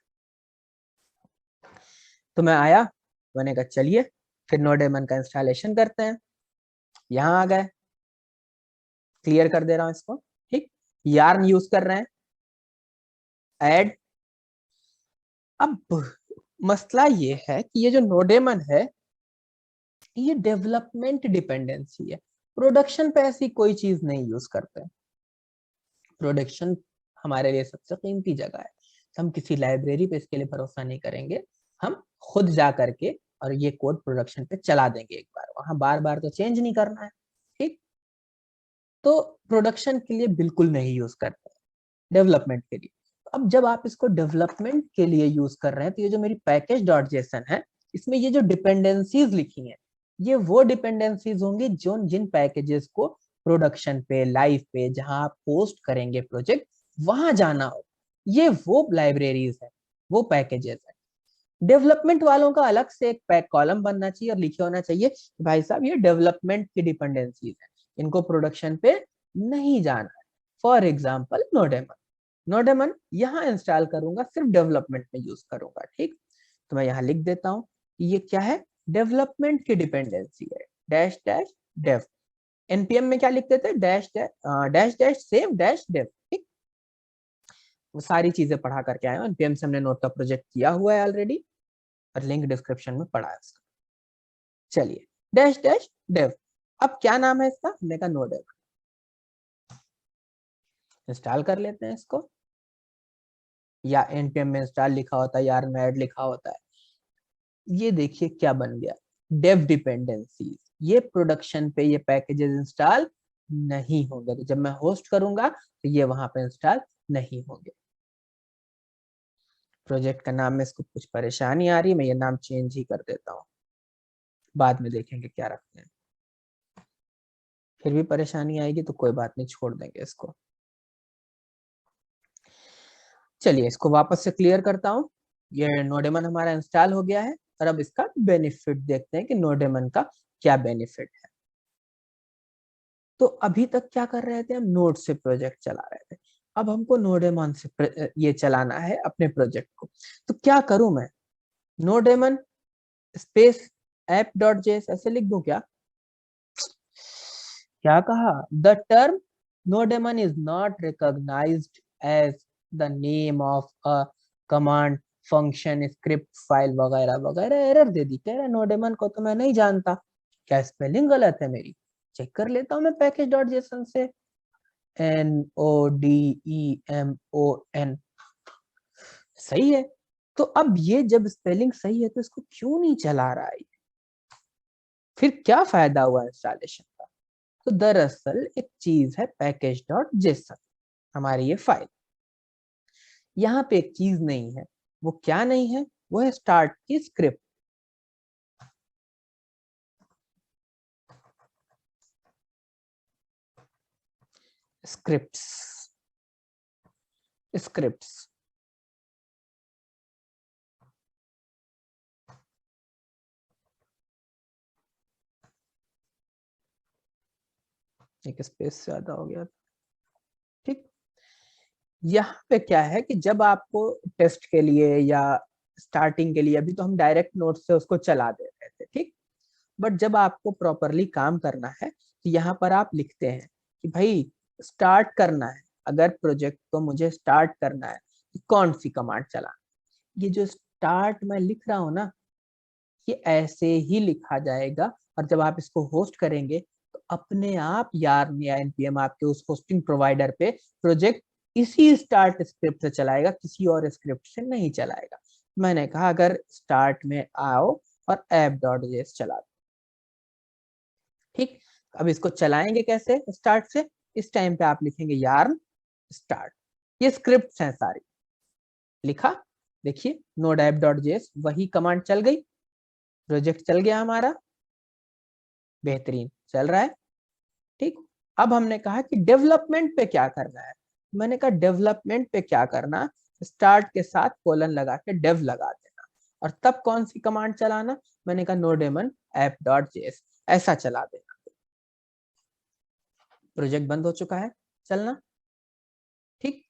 Speaker 1: तो मैं आया, मैंने कहा चलिए फिर नोडेमन का इंस्टॉलेशन करते हैं। यहाँ आ गए, क्लियर कर दे रहा हूँ इसको। ठीक, यार्न यूज कर रहे हैं, ऐड। अब मसला ये है कि ये जो नोडेमन है, ये डेवलपमेंट डिपेंडेंसी है, प्रोडक्शन पे ऐसी कोई चीज नहीं यूज करते। प्रोडक्शन हमारे लिए सबसे कीमती जगह है, तो हम किसी लाइब्रेरी पे इसके लिए भरोसा नहीं करेंगे। हम खुद जा करके और ये कोड प्रोडक्शन पे चला देंगे एक बार, वहां बार बार तो चेंज नहीं करना है। ठीक, तो प्रोडक्शन के लिए बिल्कुल नहीं यूज करते, डेवलपमेंट के लिए। अब जब आप इसको डेवलपमेंट के लिए यूज कर रहे हैं, तो ये जो मेरी पैकेज डॉट जेसन है, इसमें ये जो डिपेंडेंसीज लिखी हैं, ये वो डिपेंडेंसीज होंगी जो जिन पैकेजेस को प्रोडक्शन पे, लाइव पे, जहां आप पोस्ट करेंगे प्रोजेक्ट, वहां जाना हो। ये वो लाइब्रेरीज है, वो पैकेजेस है। डेवलपमेंट वालों का अलग से एक पैक कॉलम बनना चाहिए और लिखे होना चाहिए भाई साहब ये डेवलपमेंट की डिपेंडेंसीज है, इनको प्रोडक्शन पे नहीं जाना है। फॉर एग्जाम्पल नोडेमन, नोडेमन यहाँ इंस्टॉल करूंगा, सिर्फ डेवलपमेंट में यूज करूंगा। ठीक, तो मैं यहाँ लिख देता हूँ कि ये क्या है, डेवलपमेंट की डिपेंडेंसी है, डैश डैश डेव। एनपीएम में क्या लिख देते हैं, dash dash dash save dash dev. ठीक, वो सारी चीजें पढ़ा करके आए हो, एनपीएम से हमने नोट का प्रोजेक्ट किया हुआ है ऑलरेडी, और लिंक डिस्क्रिप्शन में पढ़ा है उसका। चलिए, डैश डैश डेव। अब क्या नाम है इसका, हमने कहा नो डेव। इंस्टॉल कर लेते हैं इसको, या एनपीएम में इंस्टॉल लिखा होता है, यार में ऐड लिखा होता है। ये देखिए क्या बन गया, डेव डिपेंडेंसीज। ये प्रोडक्शन पे ये पैकेजेस इंस्टॉल नहीं होंगे, तो जब मैं होस्ट करूंगा तो ये वहां पे इंस्टॉल नहीं होंगे। प्रोजेक्ट का नाम में इसको कुछ परेशानी आ रही है, मैं ये नाम चेंज ही कर देता हूँ, बाद में देखेंगे क्या रखते हैं। फिर भी परेशानी आएगी तो कोई बात नहीं, छोड़ देंगे इसको। चलिए इसको वापस से क्लियर करता हूँ। ये नोडेमन हमारा इंस्टॉल हो गया है, और अब इसका बेनिफिट देखते हैं कि नोडेमन का क्या बेनिफिट है। तो अभी तक क्या कर रहे थे हम, नोड से प्रोजेक्ट चला रहे थे। अब हमको नोडेमन से ये चलाना है अपने प्रोजेक्ट को। तो क्या करूं मैं, nodemon space app dot JS ऐसे लिख दूं क्या? क्या कहा, the term nodemon is not recognised as the name of a command, function, script file वगैरह वगैरह। एरर दे दी, कह रहा नोडेमन को तो मैं नहीं जानता। क्या स्पेलिंग गलत है मेरी? चेक कर लेता हूँ मैं पैकेज डॉट जेसन से, NODEMON, सही है। तो अब ये जब स्पेलिंग सही है तो इसको क्यों नहीं चला रहा है, फिर क्या फायदा हुआ इंस्टॉलेशन का? तो दरअसल एक चीज है पैकेज डॉट जेसन, हमारी ये फाइल, यहाँ पे एक चीज नहीं है। वो क्या नहीं है, वो है स्टार्ट की स्क्रिप्ट। स्क्रिप्ट्स, स्क्रिप्ट्स एक स्पेस ज्यादा हो गया। ठीक, यहाँ पे क्या है कि जब आपको टेस्ट के लिए या स्टार्टिंग के लिए, अभी तो हम डायरेक्ट नोट से उसको चला दे रहे थे, ठीक, बट जब आपको प्रॉपरली काम करना है तो यहाँ पर आप लिखते हैं कि भाई स्टार्ट करना है, अगर प्रोजेक्ट को मुझे स्टार्ट करना है तो कौन सी कमांड चलाना। ये जो स्टार्ट मैं लिख रहा हूँ ना, ये ऐसे ही लिखा जाएगा, और जब आप इसको होस्ट करेंगे तो अपने आप यार्न या एनपीएम आपके उस होस्टिंग प्रोवाइडर पे प्रोजेक्ट इसी स्टार्ट स्क्रिप्ट से चलाएगा, किसी और स्क्रिप्ट से नहीं चलाएगा। मैंने कहा अगर स्टार्ट में आओ और app.js चला दो। ठीक, अब इसको चलाएंगे कैसे स्टार्ट से, इस टाइम पे आप लिखेंगे यार्न स्टार्ट। ये स्क्रिप्ट हैं सारी, लिखा, देखिए नोड app.js, वही कमांड चल गई, प्रोजेक्ट चल गया हमारा, बेहतरीन चल रहा है। ठीक, अब हमने कहा कि डेवलपमेंट पे क्या करना है। मैंने कहा डेवलपमेंट पे क्या करना, स्टार्ट के साथ कोलन लगा के डेव लगा देना, और तब कौन सी कमांड चलाना, मैंने कहा नोडेमन app.js ऐसा चला देना। प्रोजेक्ट बंद हो चुका है चलना। ठीक,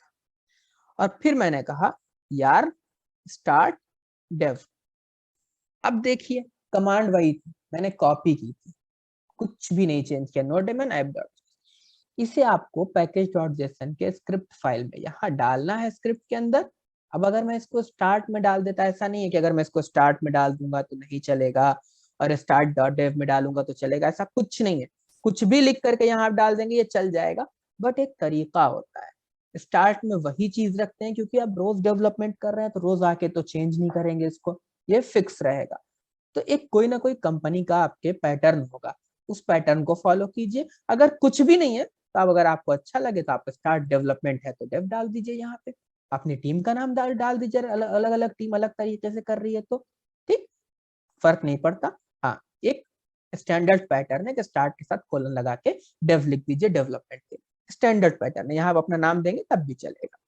Speaker 1: और फिर मैंने कहा यार स्टार्ट डेव। अब देखिए कमांड वही थी, मैंने कॉपी की थी, कुछ भी नहीं चेंज किया, नोडेमन app.js। इसे आपको पैकेज डॉट जेसन के स्क्रिप्ट फाइल में यहाँ डालना है, स्क्रिप्ट के अंदर। अब अगर मैं इसको स्टार्ट में डाल देता, ऐसा नहीं है कि अगर मैं इसको स्टार्ट में डाल दूंगा तो नहीं चलेगा और स्टार्ट डॉट डेव में डालूंगा तो चलेगा, ऐसा कुछ नहीं है। कुछ भी लिख करके यहाँ आप डाल देंगे ये चल जाएगा, बट एक तरीका होता है। स्टार्ट में वही चीज रखते हैं क्योंकि आप रोज डेवलपमेंट कर रहे हैं, तो रोज आके तो चेंज नहीं करेंगे इसको, ये फिक्स रहेगा। तो एक कोई ना कोई कंपनी का आपके पैटर्न होगा, उस पैटर्न को फॉलो कीजिए। अगर कुछ भी नहीं है तो अब अगर आपको अच्छा लगे तो आप स्टार्ट डेवलपमेंट है तो डेव डाल दीजिए, यहाँ पे अपनी टीम का नाम डाल दीजिए, अलग अलग टीम अलग तरीके से कर रही है तो ठीक, फर्क नहीं पड़ता। हाँ, एक स्टैंडर्ड पैटर्न है कि स्टार्ट के साथ कोलन लगा के डेव लिख दीजिए डेवलपमेंट के, स्टैंडर्ड पैटर्न है, यहाँ आप अपना नाम देंगे तब भी चलेगा।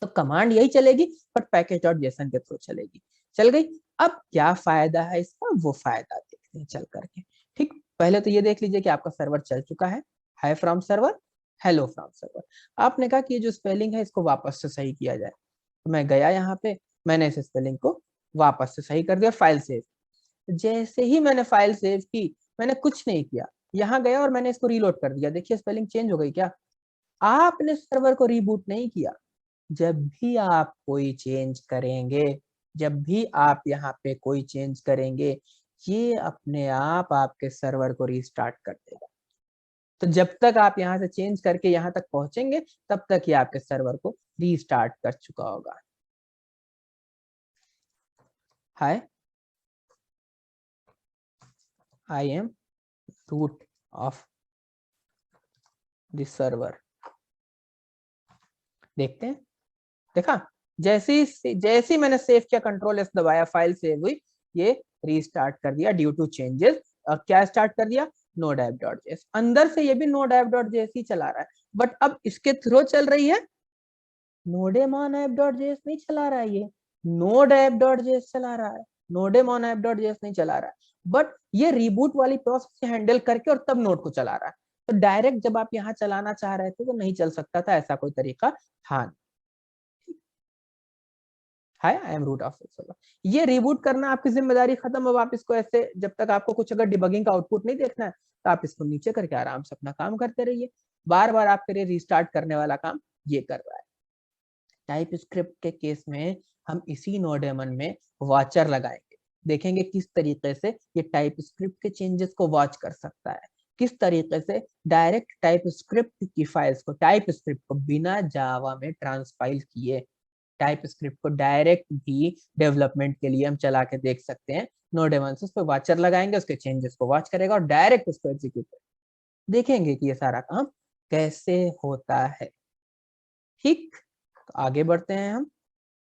Speaker 1: तो कमांड यही चलेगी पर package.json के थ्रू चलेगी। चल गई। अब क्या फायदा है इसका, वो फायदा देखते हैं चल करके। ठीक, पहले तो ये देख लीजिए कि आपका सर्वर चल चुका है, high from server, hello from server. आपने कहा कि ये जो स्पेलिंग है इसको वापस से सही किया जाए, तो मैं गया यहाँ पे, मैंने इस स्पेलिंग को वापस से सही कर दिया, फाइल सेव। जैसे ही मैंने फाइल सेव की, मैंने कुछ नहीं किया, यहाँ गया और मैंने इसको रीलोड कर दिया, देखिए स्पेलिंग चेंज हो गई क्या? आपने सर्वर को रीबूट नहीं किया। जब भी आप कोई चेंज करेंगे, जब भी आप यहाँ पे कोई चेंज करेंगे, ये अपने आप आपके सर्वर को रीस्टार्ट कर देगा। तो जब तक आप यहाँ से चेंज करके यहाँ तक पहुंचेंगे, तब तक ये आपके सर्वर को रीस्टार्ट कर चुका होगा। Hi, I am root of this server. देखते हैं, देखा, जैसे ही मैंने सेव किया, कंट्रोल एस दबाया, फाइल सेव हुई, ये रीस्टार्ट कर दिया ड्यू टू चेंजेस। क्या स्टार्ट कर दिया? Node app dot JS. अंदर से ये भी नोड ऐप डॉट जेएस ही चला रहा है, बट अब इसके थ्रू चल रही है, नोडेमॉन ऐप डॉट जेएस नहीं चला रहा है, ये नोड ऐप डॉट जेएस चला रहा है, नोडेमॉन ऐप डॉट जेएस नहीं चला रहा है। बट ये रिबूट वाली प्रोसेस हैंडल करके और तब नोड को चला रहा है। तो डायरेक्ट जब आप यहाँ चलाना चाह रहे थे तो नहीं चल सकता था, ऐसा कोई तरीका था। Hi, I am root of server. ये रिबूट करना आपकी जिम्मेदारी खत्म। अब आप इसको ऐसे, जब तक आपको कुछ अगर डिबगिंग का आउटपुट नहीं देखना है, तो आप इसको नीचे करके आराम से अपना काम करते रहिए। बार बार आपके लिए रीस्टार्ट करने वाला काम ये कर रहा है। टाइप स्क्रिप्ट के केस में हम इसी नोडेमन में वॉचर लगाएंगे, देखेंगे किस तरीके से ये टाइप स्क्रिप्ट के चेंजेस को वॉच कर सकता है, किस तरीके से डायरेक्ट टाइप स्क्रिप्ट की फाइल्स को, टाइप स्क्रिप्ट को बिना जावा में ट्रांसपाइल किए, टाइप स्क्रिप्ट को डायरेक्ट भी डेवलपमेंट के लिए हम चला के देख सकते हैं। नोडेमन से उस पर वॉचर लगाएंगे, उसके चेंजेस को वॉच करेगा और डायरेक्ट उसको एग्जीक्यूट करेगा। देखेंगे कि ये सारा काम कैसे होता है। ठीक, तो आगे बढ़ते हैं हम।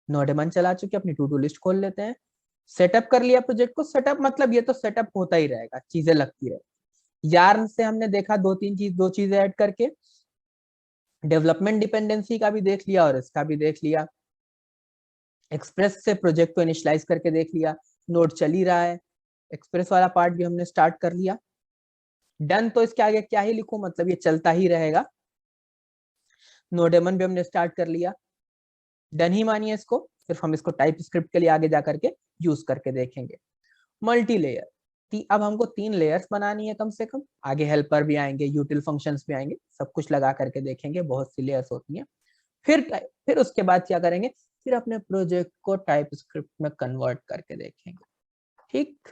Speaker 1: नोडेमन चला चुके, अपनी टू डू लिस्ट खोल लेते हैं। सेटअप कर लिया प्रोजेक्ट को। सेटअप मतलब ये तो सेटअप होता ही रहेगा, चीजें लगती रहेगी। यार्न से हमने देखा दो चीजें ऐड करके, डेवलपमेंट डिपेंडेंसी का भी देख लिया और इसका भी देख लिया। एक्सप्रेस से प्रोजेक्ट को इनिशियलाइज करके देख लिया, नोड चल ही रहा है, एक्सप्रेस वाला पार्ट भी हमने स्टार्ट कर लिया। डन, तो इसके आगे क्या ही लिखूं, मतलब ये चलता ही रहेगा। नोडेमन भी हमने स्टार्ट कर लिया, डन ही मानिए इसको। सिर्फ हम इसको टाइप स्क्रिप्ट के लिए आगे जा करके यूज करके देखेंगे। मल्टी लेयर, अब हमको 3 लेयर्स बनानी है कम से कम। आगे हेल्पर भी आएंगे, यूटिल फंक्शंस भी आएंगे, सब कुछ लगा करके देखेंगे, बहुत सी लेयर्स होती हैं। फिर उसके बाद क्या करेंगे, फिर अपने प्रोजेक्ट को टाइप स्क्रिप्ट में कन्वर्ट करके देखेंगे। ठीक,